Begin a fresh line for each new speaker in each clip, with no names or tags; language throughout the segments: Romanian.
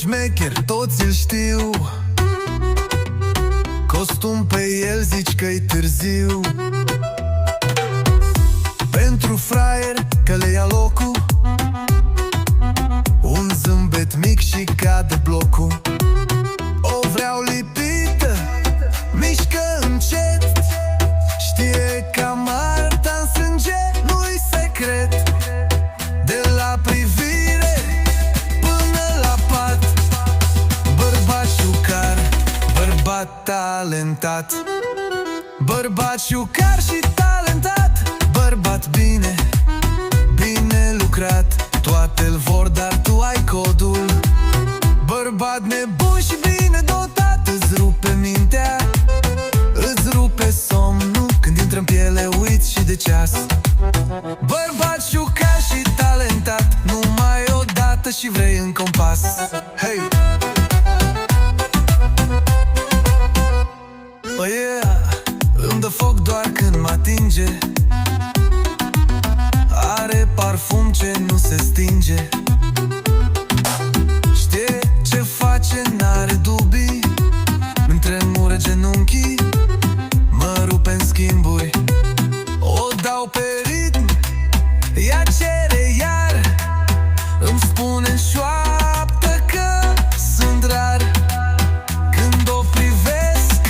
șmecher, toți îl știu. Costum pe el zici că-i târziu. Pentru fraier că le ia locul, un zâmbet mic și cade blocul. O vreau lipită, mișcă încet, știe cam arta în sânge, nu-i secret. De la privire până la pat, bărbat șucar, bărbat talentat. Bărbat șucar și talentat, bărbat bine, bine lucrat. Toate-l vor, dar tu ai codul. Bărbat nebun și bine dotat, îți rupe mintea, îți rupe somnul. Când intră în piele uiți și de ceas. Bărbat șucar și talentat, numai odată și vrei în compas. Hey! Oh yeah! Îmi dă foc doar când mă atinge, are parfum ce nu se stinge. Știe ce face, n-are dubii, îmi tremură genunchii, mă rupe în schimburi. O dau pe ritm, ea cere iar, îmi spune în șoaptă că sunt rar. Când o privesc,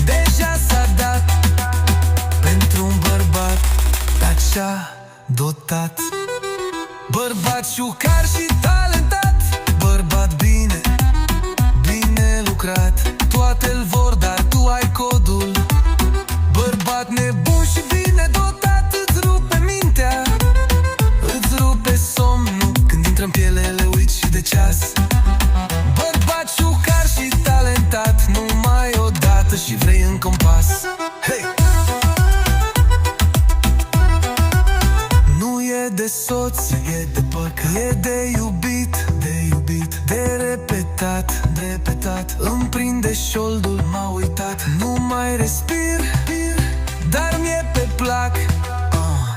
deja s-a dat pentru un bărbat așa dotat. Bărbat șucar și talentat, bărbat bine, bine lucrat. Toate-l vor, dar tu ai codul. Bărbat nebun și bine dotat, îți rupe mintea, îți rupe somnul. Când intră în piele le uiți și de ceas. Bărbat șucar și talentat, numai odată și vrei în compas. Hey! De soț, e de păcat, e de iubit, de repetat, îmi prinde șoldul, m-a uitat. Nu mai respir, dar mi-e pe plac.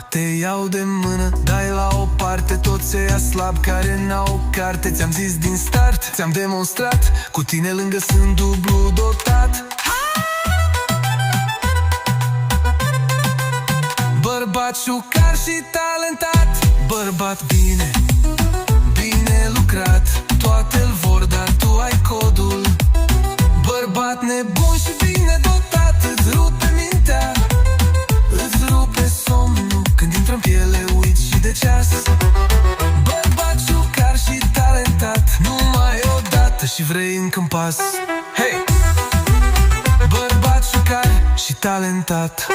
Te iau de mână, dai la o parte toți ăia slabi care n-au carte. Ți-am zis din start, ți-am demonstrat, cu tine lângă sunt dublu dotat. Bărbat șucar și talentat, bărbat bine, bine lucrat. Toate-l vor, dar tu ai codul. Bărbat nebun și bine dotat, îți rupe mintea, îți rupe somnul. Când intră în piele uiți și de ceas. Bărbat șucar și talentat, numai odată și vrei în compas. Hey! Bărbat șucar și talentat.